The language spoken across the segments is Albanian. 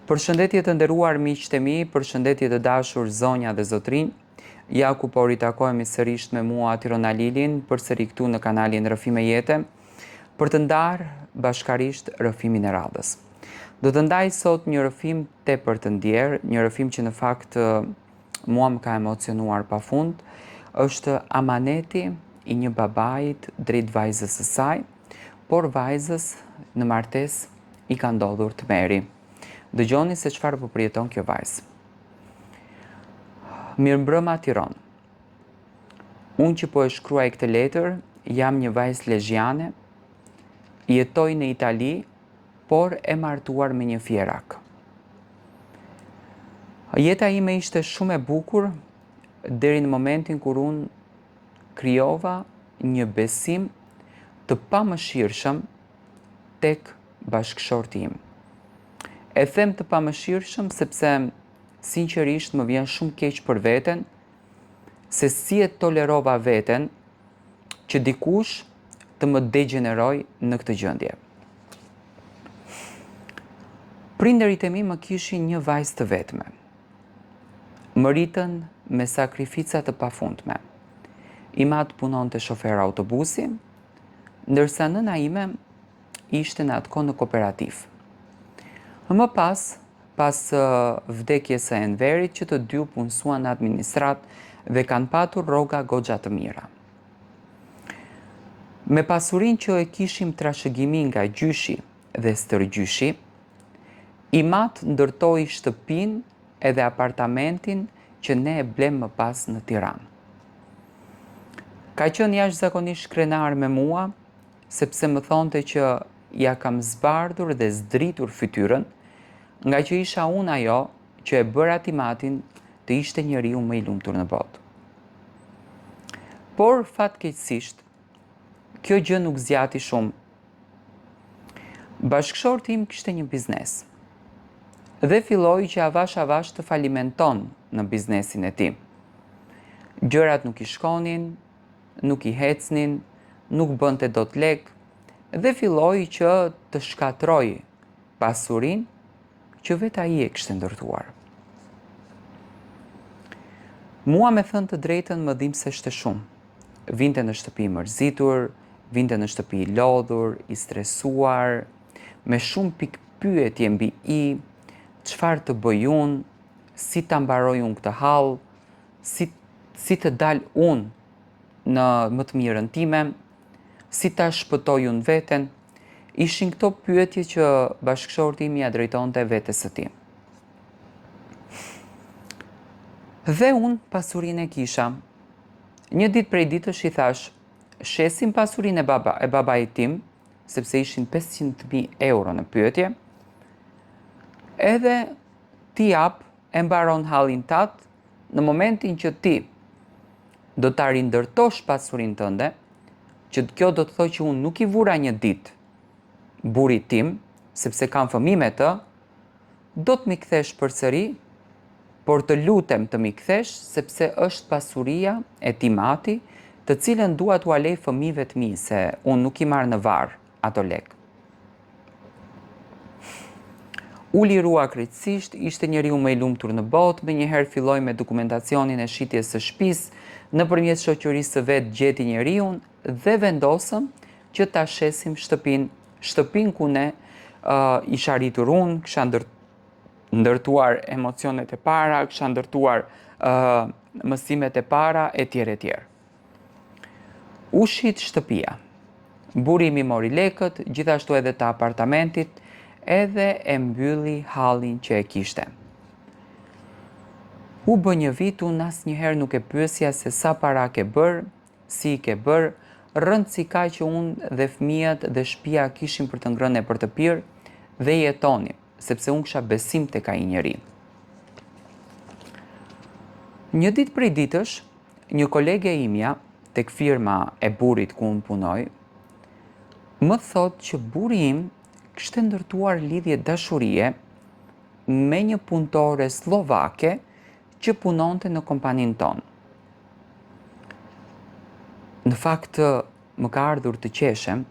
Përshëndetje të nderuar miqtë e mi, përshëndetje të dashur zonja dhe zotrinj. Ja ku po ritakojemi sërish me mua Tirona Lilin, përsëri këtu në kanalin Rrëfime Jete, për të ndarë bashkarisht rrëfimin e radhës. Do të ndaj sot një rrëfim tepër të ndjerë, një rrëfim që në fakt mua më ka emocionuar pafund, është amaneti i një babait drejt vajzës së saj, por vajzës në martesë i ka ndodhur të meri. Dëgjoni se çfarë po përjeton kjo vajzë. Mirëmbrëma Tiranë. Unë që po e shkruaj këtë letër, jam një vajzë lezhiane, jetoj në Itali, por e martuar me një fjerak. Jeta ime ishte shumë e bukur deri në momentin kur unë krijova një besim të pamëshirshëm tek bashkëshorti im. E them të pamëshirshëm sepse sinqerisht më vjen shumë keq për veten, se si e tolerova veten që dikush të më degeneroj në këtë gjendje. Prindërit e mi më kishin një vajzë të vetme. Më ritën me sakrifica të pafundme. Imat punonte shofer autobusi, ndërsa nëna ime ishte në atë kohë në kooperativ. Më pas vdekjes së Enverit, që të dy punësuan në administrat dhe kanë patur rroga goxha të mira. Me pasurinë që e kishim trashëgimi nga gjyshi dhe stërgjyshi, Imat ndërtoi shtëpinë edhe apartamentin që ne e blem më pas në Tiranë. Ka qenë jashtëzakonisht krenar me mua, sepse më thonte që ja kam zbardhur dhe zdritur fytyrën, nga që isha unë ajo që e bëra Imatin të ishte njeriu më i lumtur në botë. Por fatkeqësisht, kjo gjë nuk zgjati shumë. Bashkëshorti im kishte një biznes dhe filloi që avash të falimenton në biznesin e tij. Gjërat nuk i shkonin, nuk i hecnin, nuk bënte dot lek dhe filloi që të shkatroi pasurinë që vetë ai e kishte ndërtuar. Mua me thënë të drejtën më dhimbse shte shumë. Vinte në shtëpi mërzitur, vinte në shtëpi i lodhur, i stresuar, me shumë pikpyetje mbi çfarë të bëj unë, si ta mbaroj unë këtë hall, si të dal unë në më të mirën time, si ta shpëtoj unë veten. Ishin këto pyetje që bashkëshorti im ja drejtonte vetes së tij. Dhe unë pasurinë e kisha. Një ditë prej ditësh i thash, shesim pasurinë e babait tim, sepse ishin 500.000 euro në pyetje, edhe ti jap e mbaron hallin tat në momentin që ti do ta rindërtosh pasurinë tënde, që kjo do të thotë që unë nuk i vura një ditë burit tim, sepse kam fëmijë me të, do të mi kthesh përsëri, por të lutem të mi kthesh, sepse është pasuria e Timati, të cilën dua t'u alej fëmijëve të mi, se unë nuk i marr në varr ato lek. U lirua krejtësisht, ishte njeriu më i lumtur në botë, menjëherë filloi me dokumentacionin e shitjes së shtëpisë, nëpërmjet shoqërisë së vet gjeti njeriun dhe vendosëm që ta shesim shtëpinë ku ne isha rritur unë, kisha ndërtuar emocionet e para, kisha ndërtuar mësimet e para, etj. U shit shtëpia. Burri im i mori lekët, gjithashtu edhe të apartamentit, edhe e mbylli hallin që e kishte. U bë një vit, unë asnjëherë nuk e pyesja se sa para ke bërë, si i ke bërë, rënd si ka që unë dhe fëmijët dhe shtëpia kishim për të ngrënë e për të pirë dhe jetonim, sepse unë kisha besim tek ai njeri. Një ditë prej ditësh, një kolege imja tek firma e burrit ku unë punoj, më thot që burri im kishte ndërtuar lidhje dashurie me një punëtore slovake që punonte në kompaninë tonë. Në fakt, më ka ardhur të qeshem,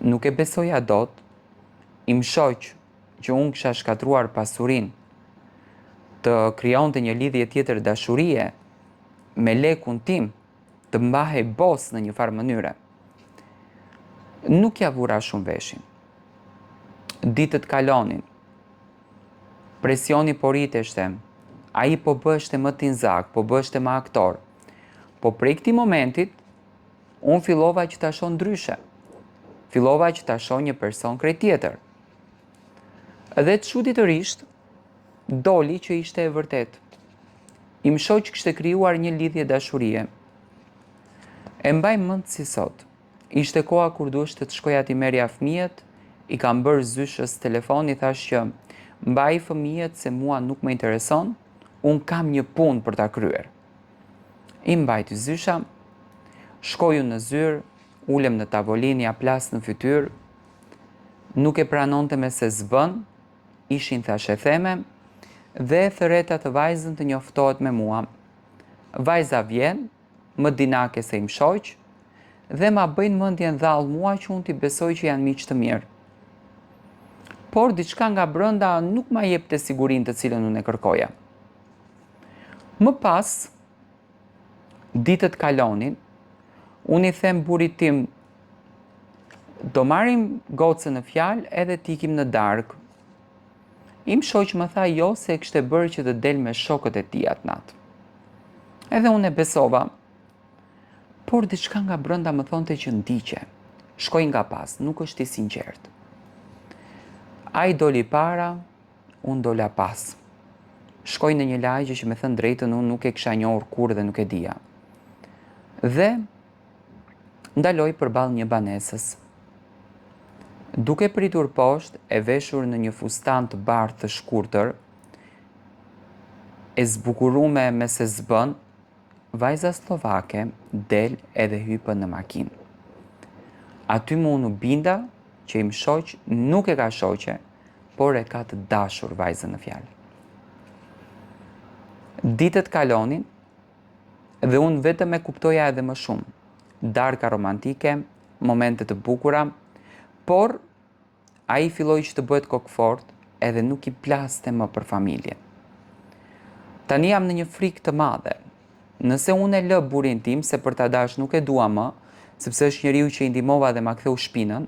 nuk e besoja dot, im shoq që unë kisha shkatruar pasurin të krijonte një lidhje tjetër dashurie me lekun tim, të mbahej bos në një farë mënyre, nuk ja vura shumë veshin. Ditët kalonin, presioni po rriteshte, ai po bështe më tinzak, po bështe më aktor, po prej këtij momentit, unë fillova që ta shoh ndryshe, fillova që ta shoh një person krejt tjetër. Dhe çuditërisht, doli që ishte e vërtet. Im shoh që kishte krijuar një lidhje dashurie. E mbaj mend si sot. Ishte koha kur duheshte të shkoja t'i merja fëmijët, i kam bërë zyshës telefon, i thash që mbaj fëmijët se mua nuk më intereson, unë kam një punë për ta kryer. I mbajti zysha, shkoju në zyrë, ulem në tavolinë, ja plas në fytyrë, nuk e pranonte me se zbën, ishin thash e theme, dhe thëreta të vajzën të njoftohet me mua. Vajza vjen, më dinake se im shoq, dhe ma bëjnë mendjen dhall mua që unë t'i besoj që janë miq të mirë. Por diçka nga brenda nuk ma jepte sigurinë të cilën unë e kërkoja. Më pas, ditët kalonin, unë i them burrit tim, do marrim gocën në fjalë edhe t'ikim në darkë. Im shoq më tha jo se e kishte bërë që të del me shokët e tij atë natë. Edhe unë e besova, por diçka nga brenda më thonte që ndiqe. Shkoj nga pas, nuk është i sinqert. Ai doli para, unë dola pas. Shkoj në një lagje që me thënë drejtën unë nuk e kisha njohur kurrë dhe nuk e dija. Dhe ndaloj përballë një banesës. Duke pritur poshtë, e veshur në një fustan të bardhë të shkurtër, e zbukurume me se zbën, vajza slovake del edhe hypën në makinë. Aty më unë binda që im shoq nuk e ka shoqe, por e ka të dashur vajzën në fjalë. Ditët kalonin dhe unë vetëm e kuptoja edhe më shumë. Darka romantike, momente të bukura, por ai filloi që të bëhet kokfort edhe nuk i plaste më për familje. Tani jam në një frikë të madhe. Nëse unë e lë burrin tim se për ta dash nuk e dua më, sepse është njeriu që i ndihmova dhe ma ktheu shpinën,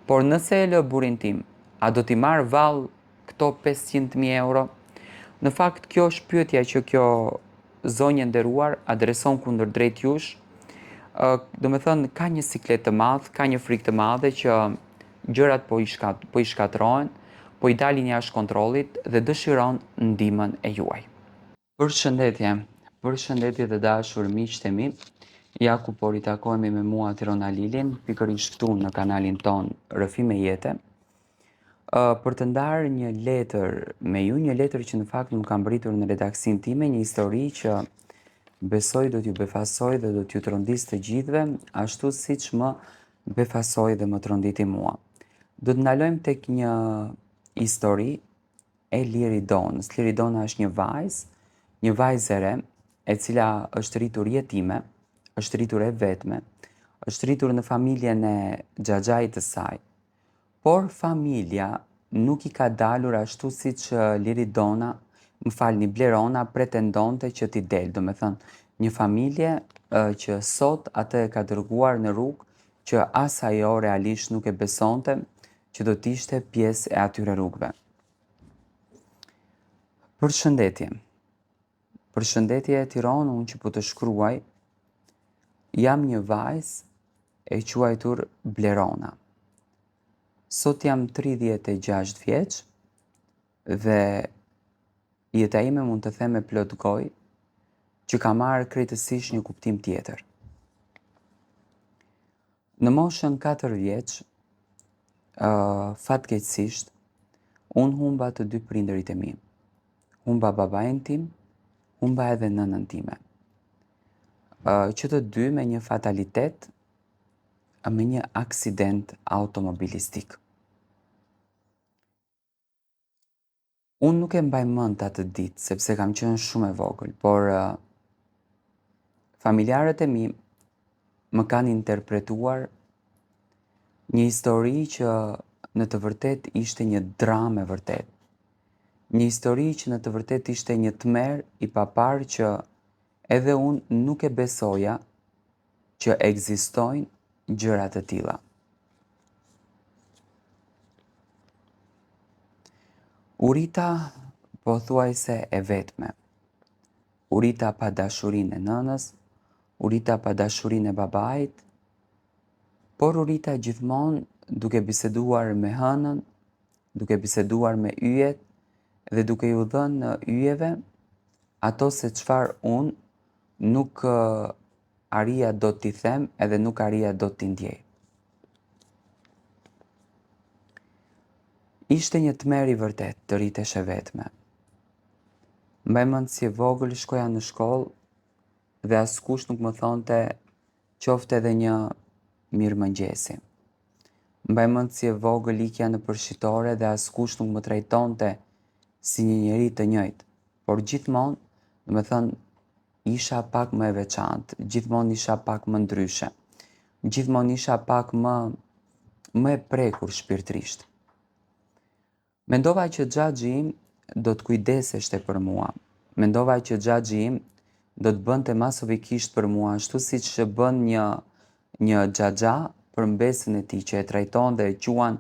por nëse e lë burrin tim, a do t'i marr vallë këto 500.000 euro? Në fakt, kjo është pyetja që kjo zonjë nderuar adreson kundër drejt jush. Do me thënë, ka një siklet të madh, ka një frikë të madhe që gjërat po i shkatrohen, po i dalin jashtë kontrollit dhe dëshiron ndihmën e juaj. Përshëndetje të dashur miqtë e mi. Ja ku po ritakohemi me mua Tirona Lilin, pikërisht këtu në kanalin ton Rrëfi me Jete, për të ndarë një letër me ju, një letër që në fakt më kam britur në redaksin time, një histori që besoj do t'ju befasoj dhe do t'ju trondis të gjithve, ashtu siç më befasoj dhe më tronditi mua. Do të ndalojmë tek një histori e Liridonës. Liridona është një vajzë e re, e cila është rritur jetime, është rritur e vetme, është rritur në familjen e xhaxhait të saj, por familja nuk i ka dalur ashtu siç Liridona, Blerona pretendonte që t'i del. Do me thënë, një familje që sot atë e ka dërguar në rrugë që as ajo realisht nuk e besonte që do t'ishte pjesë e atyre rrugëve. Përshëndetje Tiranë, unë që po të shkruaj, jam një vajzë e quajtur Blerona. Sot jam 36 vjeç dhe jeta ime mund të them me plot gojë që ka marrë krejtësisht një kuptim tjetër. Në moshën 4 vjeç, fatkeqësisht, unë humba të dy prindërit e mi. Humba babain tim, humba edhe nënën time. Që të dy me një fatalitet, me një aksident automobilistik. Unë nuk e mbaj mend atë ditë, sepse kam qenë shumë e vogël, por familjarët e mi më kanë interpretuar një histori që në të vërtet ishte një dramë e vërtet. Një histori që në të vërtet ishte një tmerr i papar që edhe unë nuk e besoja që ekzistojnë gjëra të tilla. U rita pothuajse e vetme. U rita pa dashurinë e nënës, u rita pa dashurinë e babait, por u rita gjithmonë duke biseduar me hënën, duke biseduar me yjet dhe duke ju dhënë në yjeve ato se çfarë unë nuk arija do t'i them edhe nuk arija do t'i ndjej. Ishte një tmerr i vërtet të ritesh e vetme. Mbaj mend si e vogël shkoja në shkollë dhe askush nuk më thonte qofte edhe një mirëmëngjesi. Mbaj mend si e vogël ikja në përshitore dhe askush nuk më trajtonte si një njeri të njëjtë, por gjithmonë, do të thënë, isha pak më e veçantë, gjithmonë isha pak më ndryshe, gjithmonë isha pak më e prekur shpirtërisht. Mendova që xhaxhi im do të kujdeseshte për mua. Mendova që xhaxhi im do të bënte masovikisht për mua, ashtu siç që bën një xhaxha për mbesën e tij që e trajton dhe e quan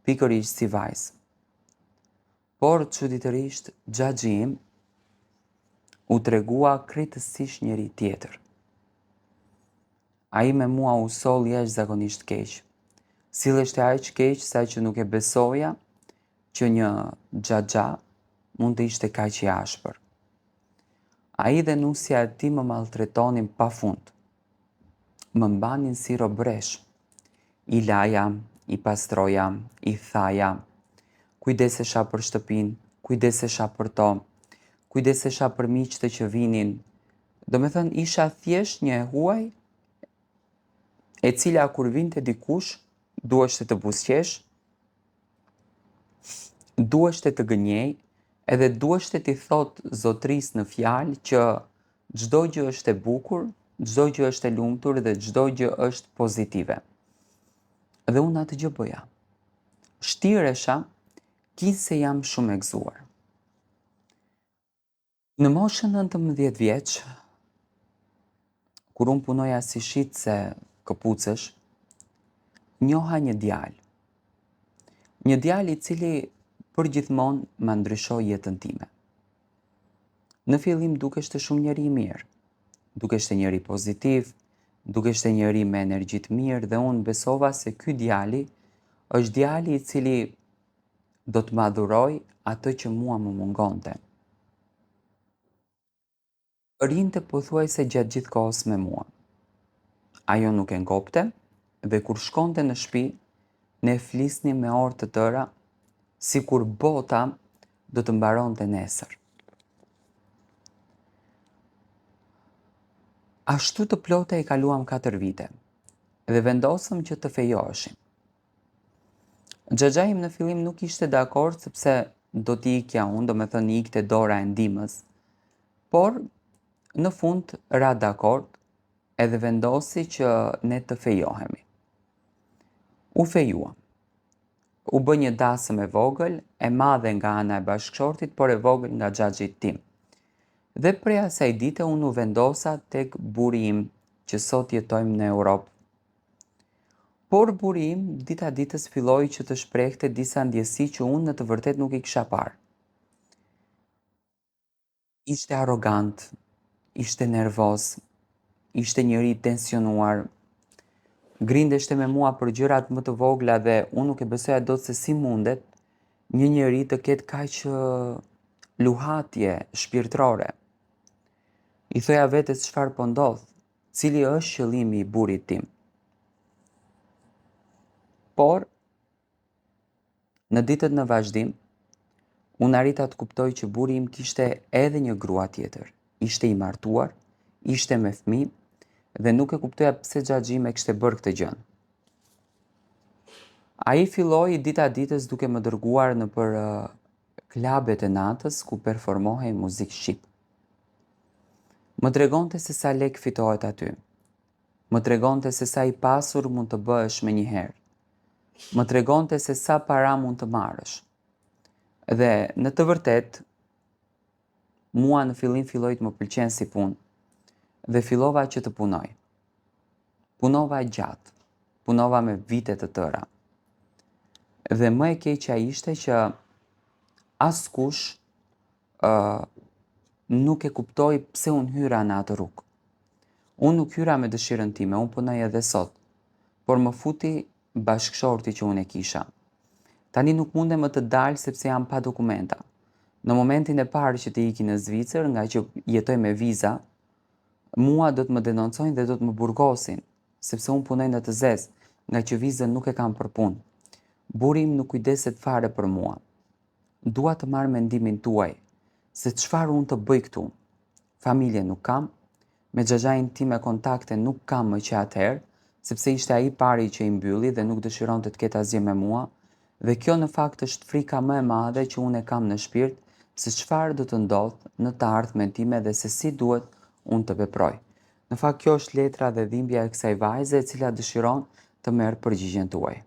pikërisht si vajzë. Por çuditërisht xhaxhi im u tregua krejtësisht njëri tjetër. Ai me mua u solli jashtëzakonisht keq. Silleshte aq keq sa që nuk e besoja që një xhaxha mund të ishte kaq i ashpër. Ai dhe nusja e tij më malltretonin pafund. Më mbanin si robresh. I laja, i pastroja, i thaja, kujdesesha për shtëpinë, kujdesesha për to, kujdesesha për miqtë që vinin. Do me thënë isha thjesht një huaj e cila kur vinte dikush duheshte të buzëqesh, duheshte të gënjej, edhe duheshte t'i thot zotrisë në fjalë që çdo gjë është e bukur, çdo gjë është e lumtur dhe çdo gjë është pozitive. Dhe unë atë gjë bëja. Shtiresha, se jam shumë e gëzuar. Në moshën 19 vjeç, kur unë punoja si shitse këpucësh, njoha një djalë. Një djalë i cili përgjithmonë ma ndryshoi jetën time. Në fillim dukeshte shumë njeri i mirë, dukeshte njeri pozitiv, dukeshte njeri me energji të mirë dhe unë besova se ky djali është djali i cili do të ma dhuroj atë që mua më mungonte. Rinte pothuajse gjatë gjithë kohës me mua. Ajo nuk e ngopte dhe kur shkonte në shtëpi, ne flisnim me orë të tëra, sikur bota do të mbaronte nesër. Ashtu të plotë i kaluam 4 vite dhe vendosëm që të fejoheshim. Xhaxha im në fillim nuk ishte dakord sepse do t'i ikja unë, do me thënë ikte dora e ndihmës, por në fund ra dakord edhe vendosi që ne të fejohemi. U fejuam. U bë një dasëm e vogël, e madhe nga ana e bashkëshortit, por e vogël nga xhaxhi tim. Dhe prej asaj dite unë u vendosa tek burri im, që sot jetojmë në Europë. Por burri im dita ditës filloi që të shprehte disa ndjesi që unë në të vërtet nuk i kisha parë. Ishte arrogant, ishte nervoz, ishte njëri i tensionuar, grindeshte me mua për gjërat më të vogla dhe unë nuk e besoja dot se si mundet një njeri të ketë kaq luhatje shpirtërore. I thoja vetes çfarë po ndodh, cili është qëllimi i burrit tim. Por, në ditët në vazhdim, unë arrita të kuptoj që burri im kishte edhe një grua tjetër. Ishte i martuar, ishte me fëmijë dhe nuk e kuptoja pse xhaxhi im e kishte bërë këtë gjë. Ai filloi dita ditës duke më dërguar nëpër klabet e natës ku performohej muzikë shqip. Më tregonte se sa lek fitohet aty. Më tregonte se sa i pasur mund të bëhesh me njëherë. më tregonte se sa para mund të marrësh. Dhe në të vërtet, mua në fillim filloi të më pëlqen si punë dhe fillova që të punoj. Punova gjatë, punova me vite të tëra. Dhe më e keqja ishte që askush nuk e kuptoi pse unë hyra në atë rrugë. Unë nuk hyra me dëshirën time, unë punoj edhe sot, por më futi bashkëshorti që unë e kisha. Tani nuk mundem më të dalë sepse jam pa dokumenta. Në momentin e parë që të iki në Zvicër, nga që jetoj me viza, mua do të më denoncojnë dhe do të më burgosin, sepse unë punoj në të zezë, nga që vizën nuk e kam për punë. Burri im nuk kujdeset fare për mua. Dua të marrë mendimin tuaj, se çfarë unë të bëj këtu. Familje nuk kam, me xhaxhain tim me kontakte nuk kam më që atëherë, sepse ishte ai pari që i mbylli dhe nuk dëshironte të ketë asgjë me mua, dhe kjo në fakt është frika më e madhe që unë e kam në shpirt, se çfarë do të ndodhë në të ardhmen time dhe se si duhet unë të veproj. Në fakt kjo është letra dhe dhimbja e kësaj vajze e cila dëshiron të merr përgjigjen tuaj.